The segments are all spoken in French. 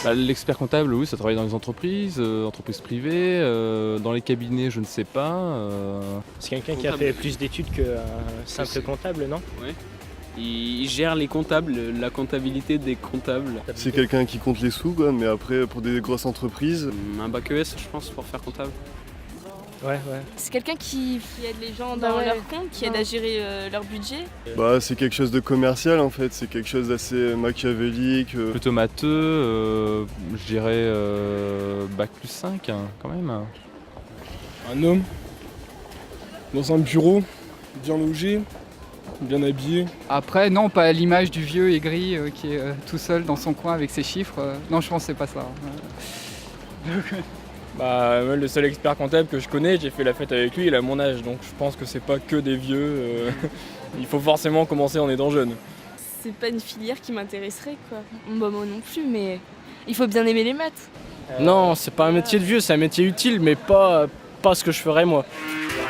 Bah, l'expert comptable, oui, ça travaille dans les entreprises, entreprises privées, dans les cabinets, je ne sais pas. C'est quelqu'un qui a fait plus d'études qu'un simple comptable, non? Ouais. Il gère les comptables, la comptabilité des comptables. C'est quelqu'un qui compte les sous, quoi, mais après, pour des grosses entreprises, Un bac ES, je pense, pour faire comptable. Ouais. C'est quelqu'un qui aide les gens Bah dans ouais. leur compte, qui aide à gérer leur budget. c'est quelque chose de commercial en fait, c'est quelque chose d'assez machiavélique. Plutôt matheux, je dirais bac plus 5 hein, quand même. Un homme, dans un bureau, bien logé, bien habillé. Après, non, pas à l'image du vieux aigri qui est tout seul dans son coin avec ses chiffres. Non, je pense que c'est pas ça. Moi, le seul expert comptable que je connais, j'ai fait la fête avec lui, il a mon âge, donc je pense que c'est pas que des vieux. Il faut forcément commencer en étant jeune. C'est pas une filière qui m'intéresserait, quoi. Bah, moi non plus, mais il faut bien aimer les maths. Non, c'est pas un métier de vieux, c'est un métier utile, mais pas ce que je ferais moi.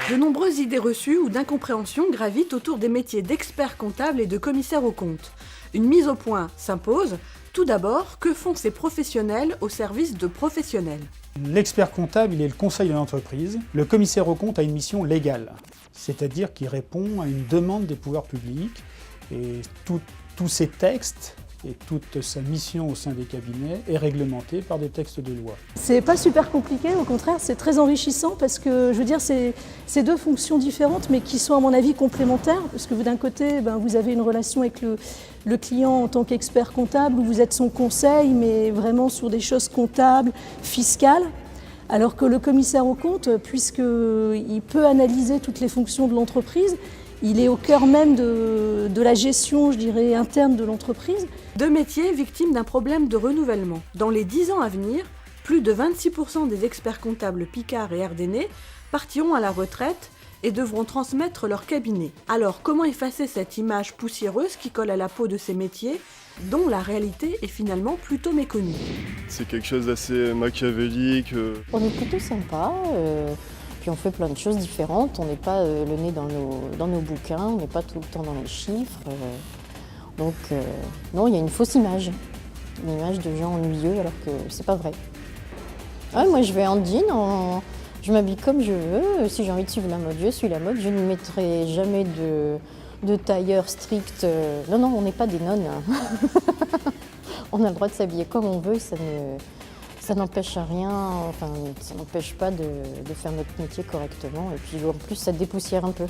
De nombreuses idées reçues ou d'incompréhensions gravitent autour des métiers d'expert comptable et de commissaire aux comptes. Une mise au point s'impose. Tout d'abord, que font ces professionnels au service de professionnels ? L'expert comptable, il est le conseil de l'entreprise. Le commissaire aux comptes a une mission légale, c'est-à-dire qu'il répond à une demande des pouvoirs publics. Et tous ces textes et toute sa mission au sein des cabinets est réglementée par des textes de loi. C'est pas super compliqué, au contraire, c'est très enrichissant parce que, je veux dire, c'est deux fonctions différentes mais qui sont à mon avis complémentaires. Parce que d'un côté, vous avez une relation avec le client en tant qu'expert comptable où vous êtes son conseil mais vraiment sur des choses comptables, fiscales. Alors que le commissaire aux comptes, puisqu'il peut analyser toutes les fonctions de l'entreprise, il est au cœur même de la gestion, je dirais, interne de l'entreprise. Deux métiers victimes d'un problème de renouvellement. Dans les 10 ans à venir, plus de 26% des experts comptables Picard et Ardennais partiront à la retraite et devront transmettre leur cabinet. Alors, comment effacer cette image poussiéreuse qui colle à la peau de ces métiers, dont la réalité est finalement plutôt méconnue ? C'est quelque chose d'assez machiavélique. On est plutôt sympa. Puis on fait plein de choses différentes, on n'est pas le nez dans nos bouquins, on n'est pas tout le temps dans les chiffres. Donc non, il y a une fausse image. Une image de gens ennuyeux alors que c'est pas vrai. Ouais, moi je vais en jean, je m'habille comme je veux. Si j'ai envie de suivre la mode, je suis la mode. Je ne mettrai jamais de tailleur strict. Non, on n'est pas des nonnes. On a le droit de s'habiller comme on veut, ça n'empêche rien, ça n'empêche pas de faire notre métier correctement. Et puis en plus, ça dépoussière un peu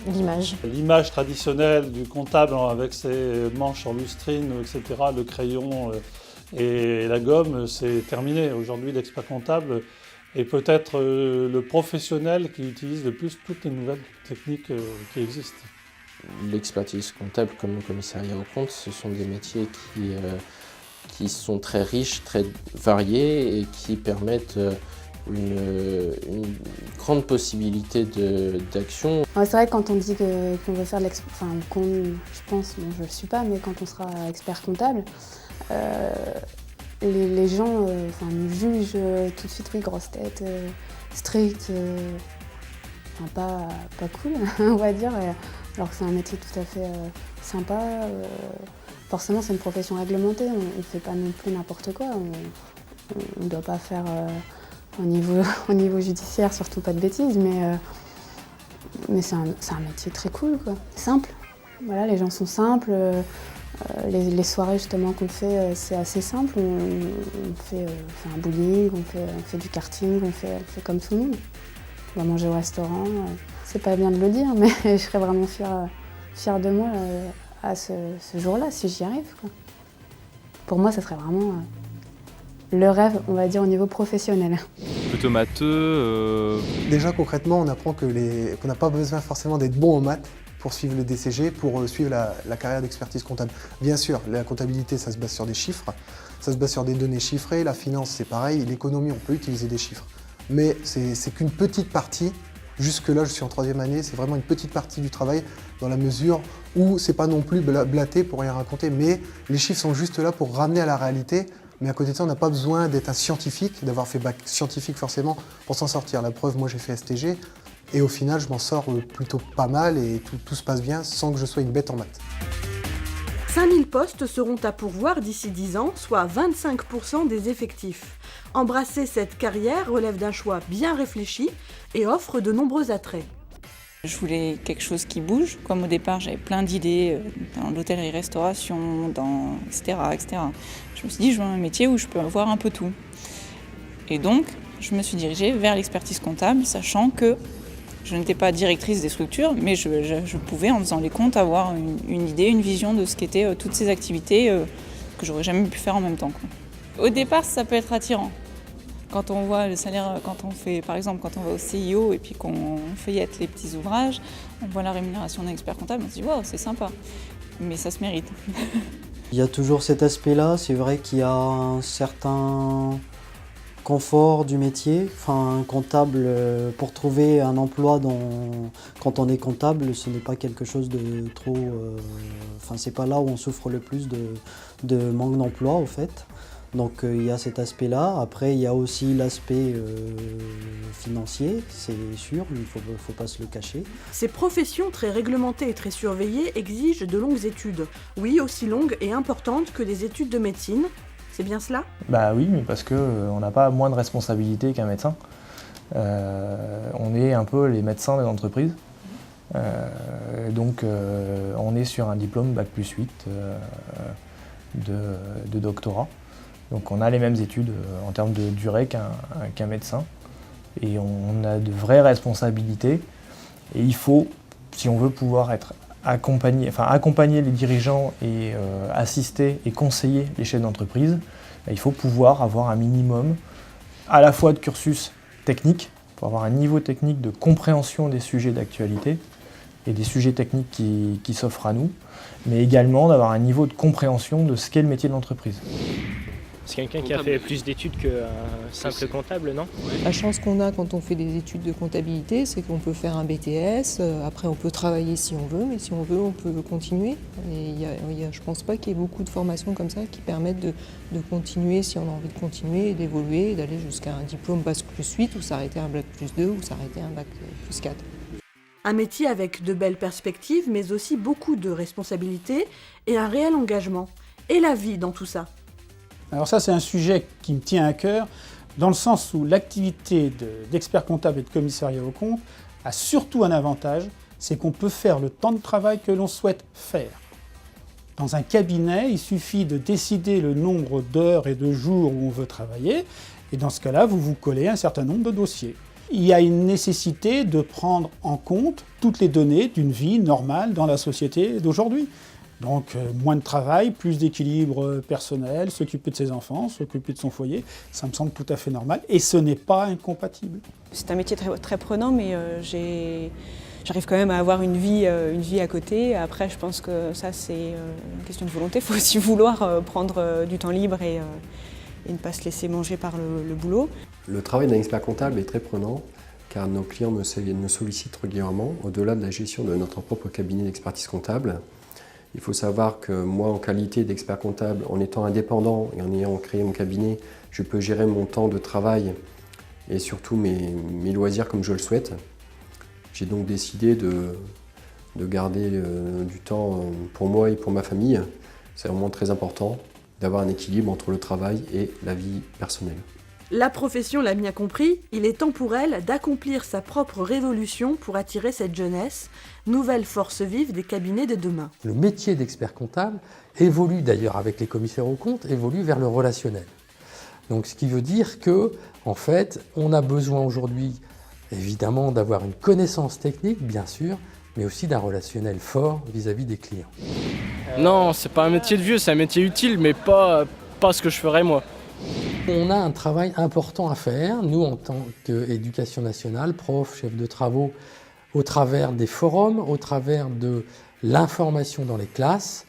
l'image. L'image traditionnelle du comptable avec ses manches en lustrine, etc., le crayon et la gomme, c'est terminé. Aujourd'hui, l'expert comptable est peut-être le professionnel qui utilise le plus toutes les nouvelles techniques qui existent. L'expertise comptable comme le commissariat aux comptes, ce sont des métiers qui sont très riches, très variés et qui permettent une grande possibilité d'action. C'est vrai que quand on dit qu'on veut faire je pense, bon, je ne le suis pas, mais quand on sera expert comptable, les gens nous jugent tout de suite, oui, grosse tête, strict, pas cool, on va dire, alors que c'est un métier tout à fait sympa. Forcément, c'est une profession réglementée, on ne fait pas non plus n'importe quoi. On ne doit pas faire au niveau judiciaire, surtout pas de bêtises, mais c'est un métier très cool, quoi. Simple. Voilà, les gens sont simples. Les soirées justement qu'on fait, c'est assez simple. On fait un bowling, on fait du karting, on fait comme tout le monde. On va manger au restaurant. C'est pas bien de le dire, mais je serais vraiment fière de moi à ce jour-là, si j'y arrive, quoi. Pour moi, ça serait vraiment le rêve, on va dire, au niveau professionnel. Plutôt matheux. Déjà, concrètement, on apprend qu'on n'a pas besoin forcément d'être bon en maths pour suivre le DCG, pour suivre la carrière d'expertise comptable. Bien sûr, la comptabilité, ça se base sur des chiffres, ça se base sur des données chiffrées, la finance, c'est pareil, l'économie, on peut utiliser des chiffres. Mais c'est qu'une petite partie. Jusque-là, je suis en 3e année, c'est vraiment une petite partie du travail dans la mesure où c'est pas non plus blaté pour rien raconter, mais les chiffres sont juste là pour ramener à la réalité. Mais à côté de ça, on n'a pas besoin d'être un scientifique, d'avoir fait bac scientifique forcément pour s'en sortir. La preuve, moi j'ai fait STG et au final, je m'en sors plutôt pas mal et tout se passe bien sans que je sois une bête en maths. 5000 postes seront à pourvoir d'ici 10 ans, soit 25% des effectifs. Embrasser cette carrière relève d'un choix bien réfléchi et offre de nombreux attraits. Je voulais quelque chose qui bouge. Comme au départ, j'avais plein d'idées dans l'hôtellerie-restauration, etc., etc. Je me suis dit, je veux un métier où je peux avoir un peu tout. Et donc, je me suis dirigée vers l'expertise comptable, sachant que je n'étais pas directrice des structures, mais je pouvais, en faisant les comptes, avoir une idée, une vision de ce qu'étaient toutes ces activités que j'aurais jamais pu faire en même temps, quoi. Au départ, ça peut être attirant. Quand on voit le salaire, quand on fait, par exemple, quand on va au CIO et puis qu'on feuillette les petits ouvrages, on voit la rémunération d'un expert comptable, on se dit wow, c'est sympa, mais ça se mérite. Il y a toujours cet aspect-là, c'est vrai qu'il y a un certain confort du métier. Enfin, un comptable, pour trouver un emploi quand on est comptable, ce n'est pas quelque chose de trop... Enfin, c'est pas là où on souffre le plus de manque d'emploi, au fait. Donc il y a cet aspect-là. Après, il y a aussi l'aspect financier, c'est sûr, il ne faut pas se le cacher. Ces professions très réglementées et très surveillées exigent de longues études. Oui, aussi longues et importantes que les études de médecine. C'est bien cela ? Bah oui, mais parce qu'on n'a pas moins de responsabilités qu'un médecin. On est un peu les médecins des entreprises. Donc on est sur un diplôme Bac+8 de doctorat. Donc on a les mêmes études en termes de durée qu'un médecin. Et on a de vraies responsabilités. Et il faut, si on veut pouvoir accompagner les dirigeants et assister et conseiller les chefs d'entreprise, il faut pouvoir avoir un minimum à la fois de cursus technique, pour avoir un niveau technique de compréhension des sujets d'actualité et des sujets techniques qui s'offrent à nous, mais également d'avoir un niveau de compréhension de ce qu'est le métier de l'entreprise. C'est quelqu'un qui a fait plus d'études qu'un simple comptable, non ? La chance qu'on a quand on fait des études de comptabilité, c'est qu'on peut faire un BTS, après on peut travailler si on veut, mais si on veut, on peut continuer. Et je ne pense pas qu'il y ait beaucoup de formations comme ça qui permettent de continuer si on a envie de continuer, et d'évoluer, et d'aller jusqu'à un diplôme Bac+8 ou s'arrêter à un Bac+2 ou s'arrêter à un Bac+4. Un métier avec de belles perspectives, mais aussi beaucoup de responsabilités et un réel engagement. Et la vie dans tout ça ? Alors ça, c'est un sujet qui me tient à cœur, dans le sens où l'activité d'expert comptable et de commissariat aux comptes a surtout un avantage, c'est qu'on peut faire le temps de travail que l'on souhaite faire. Dans un cabinet, il suffit de décider le nombre d'heures et de jours où on veut travailler, et dans ce cas-là, vous vous collez un certain nombre de dossiers. Il y a une nécessité de prendre en compte toutes les données d'une vie normale dans la société d'aujourd'hui. Donc moins de travail, plus d'équilibre personnel, s'occuper de ses enfants, s'occuper de son foyer, ça me semble tout à fait normal et ce n'est pas incompatible. C'est un métier très prenant, mais j'arrive quand même à avoir une vie à côté. Après, je pense que ça, c'est une question de volonté. Il faut aussi vouloir prendre du temps libre et ne pas se laisser manger par le boulot. Le travail d'un expert comptable est très prenant car nos clients me sollicitent régulièrement au-delà de la gestion de notre propre cabinet d'expertise comptable. Il faut savoir que moi, en qualité d'expert comptable, en étant indépendant et en ayant créé mon cabinet, je peux gérer mon temps de travail et surtout mes loisirs comme je le souhaite. J'ai donc décidé de garder du temps pour moi et pour ma famille. C'est vraiment très important d'avoir un équilibre entre le travail et la vie personnelle. La profession l'a bien compris, il est temps pour elle d'accomplir sa propre révolution pour attirer cette jeunesse, nouvelle force vive des cabinets de demain. Le métier d'expert comptable évolue d'ailleurs avec les commissaires aux comptes, évolue vers le relationnel. Donc ce qui veut dire que, en fait, on a besoin aujourd'hui évidemment d'avoir une connaissance technique, bien sûr, mais aussi d'un relationnel fort vis-à-vis des clients. Non, c'est pas un métier de vieux, c'est un métier utile, mais pas ce que je ferais moi. On a un travail important à faire, nous en tant qu'éducation nationale, profs, chefs de travaux, au travers des forums, au travers de l'information dans les classes,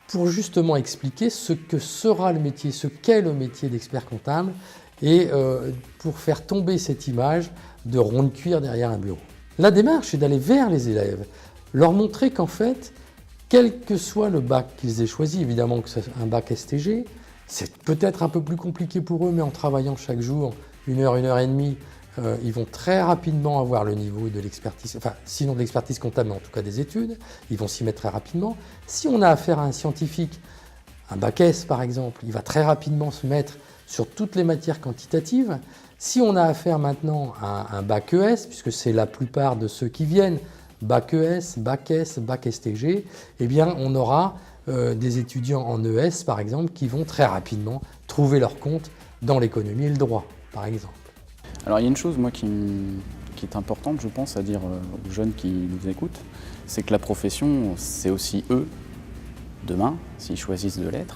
pour justement expliquer ce que sera le métier, ce qu'est le métier d'expert comptable, et pour faire tomber cette image de rond de cuir derrière un bureau. La démarche est d'aller vers les élèves, leur montrer qu'en fait, quel que soit le bac qu'ils aient choisi, évidemment que c'est un bac STG, c'est peut-être un peu plus compliqué pour eux, mais en travaillant chaque jour, 1 heure, 1 heure et demie, ils vont très rapidement avoir le niveau de l'expertise, enfin sinon de l'expertise comptable, mais en tout cas des études, ils vont s'y mettre très rapidement. Si on a affaire à un scientifique, un bac S par exemple, il va très rapidement se mettre sur toutes les matières quantitatives. Si on a affaire maintenant à un bac ES, puisque c'est la plupart de ceux qui viennent, bac ES, bac S, bac STG, eh bien on aura des étudiants en ES par exemple qui vont très rapidement trouver leur compte dans l'économie et le droit par exemple. Alors il y a une chose moi qui est importante je pense à dire aux jeunes qui nous écoutent, c'est que la profession c'est aussi eux demain s'ils choisissent de l'être.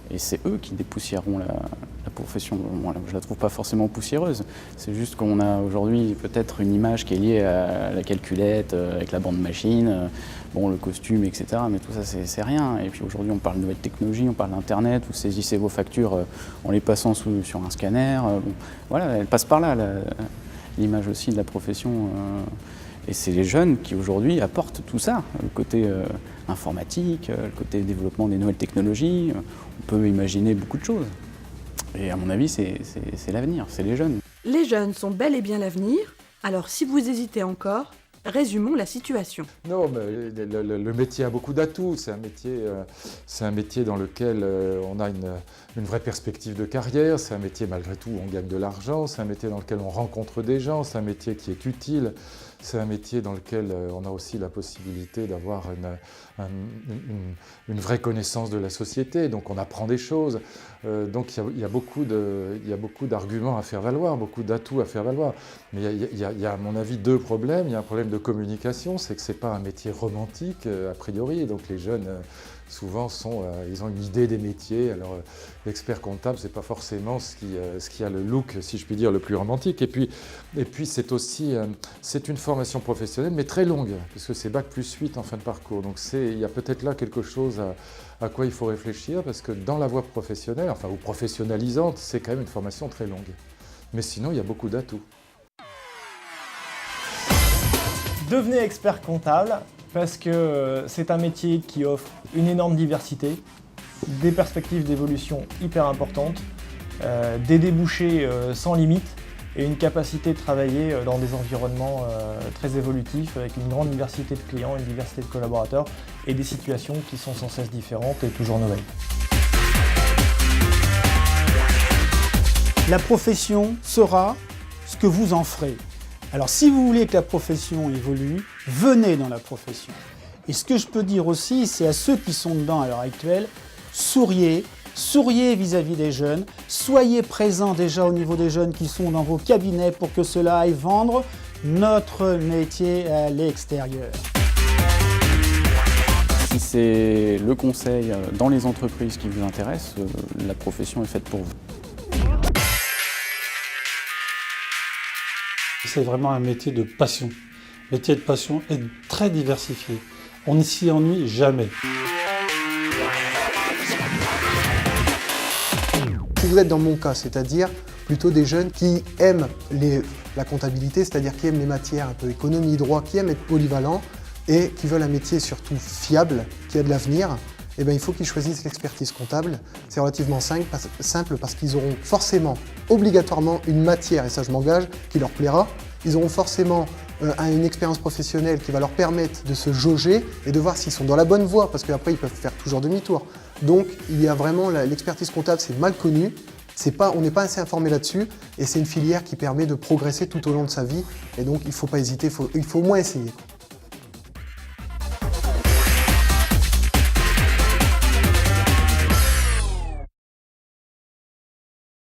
Et c'est eux qui dépoussiéreront la profession. Moi, je ne la trouve pas forcément poussiéreuse. C'est juste qu'on a aujourd'hui peut-être une image qui est liée à la calculette, avec la bande machine, bon, le costume, etc. Mais tout ça, c'est rien. Et puis aujourd'hui, on parle de nouvelles technologies, on parle d'Internet, vous saisissez vos factures en les passant sur un scanner. Bon, voilà, elle passe par là, l'image aussi de la profession. Et c'est les jeunes qui aujourd'hui apportent tout ça, le côté informatique, le côté développement des nouvelles technologies. On peut imaginer beaucoup de choses. Et à mon avis, c'est l'avenir, c'est les jeunes. Les jeunes sont bel et bien l'avenir, alors si vous hésitez encore, résumons la situation. Non, mais le métier a beaucoup d'atouts. C'est un métier dans lequel on a une vraie perspective de carrière. C'est un métier malgré tout où on gagne de l'argent. C'est un métier dans lequel on rencontre des gens. C'est un métier qui est utile. C'est un métier dans lequel on a aussi la possibilité d'avoir une vraie connaissance de la société. Donc on apprend des choses. Donc il y a beaucoup d'arguments à faire valoir, beaucoup d'atouts à faire valoir. Mais il y a à mon avis deux problèmes. Il y a un problème de communication, c'est que ce n'est pas un métier romantique a priori. Donc les jeunes souvent ils ont une idée des métiers. Alors l'expert comptable, c'est pas forcément ce qui a le look, si je puis dire, le plus romantique. Et puis c'est aussi c'est une formation professionnelle, mais très longue, puisque c'est bac plus 8 en fin de parcours. Donc il y a peut-être là quelque chose à quoi il faut réfléchir, parce que dans la voie professionnelle, enfin ou professionnalisante, c'est quand même une formation très longue. Mais sinon, il y a beaucoup d'atouts. Devenez expert comptable parce que c'est un métier qui offre une énorme diversité, des perspectives d'évolution hyper importantes, des débouchés sans limite et une capacité de travailler dans des environnements très évolutifs avec une grande diversité de clients, une diversité de collaborateurs et des situations qui sont sans cesse différentes et toujours nouvelles. La profession sera ce que vous en ferez. Alors si vous voulez que la profession évolue, venez dans la profession. Et ce que je peux dire aussi, c'est à ceux qui sont dedans à l'heure actuelle, souriez vis-à-vis des jeunes, soyez présents déjà au niveau des jeunes qui sont dans vos cabinets pour que cela aille vendre notre métier à l'extérieur. Si c'est le conseil dans les entreprises qui vous intéresse, la profession est faite pour vous. C'est vraiment un métier de passion. Métier de passion est très diversifié. On ne s'y ennuie jamais. Si vous êtes dans mon cas, c'est-à-dire plutôt des jeunes qui aiment la comptabilité, c'est-à-dire qui aiment les matières un peu économie, droit, qui aiment être polyvalents et qui veulent un métier surtout fiable, qui a de l'avenir, eh bien, il faut qu'ils choisissent l'expertise comptable. C'est relativement simple parce qu'ils auront forcément, obligatoirement, une matière, et ça je m'engage, qui leur plaira. Ils auront forcément une expérience professionnelle qui va leur permettre de se jauger et de voir s'ils sont dans la bonne voie, parce qu'après ils peuvent faire toujours demi-tour. Donc il y a vraiment l'expertise comptable, c'est mal connu, on n'est pas assez informé là-dessus, et c'est une filière qui permet de progresser tout au long de sa vie, et donc il ne faut pas hésiter, il faut au moins essayer.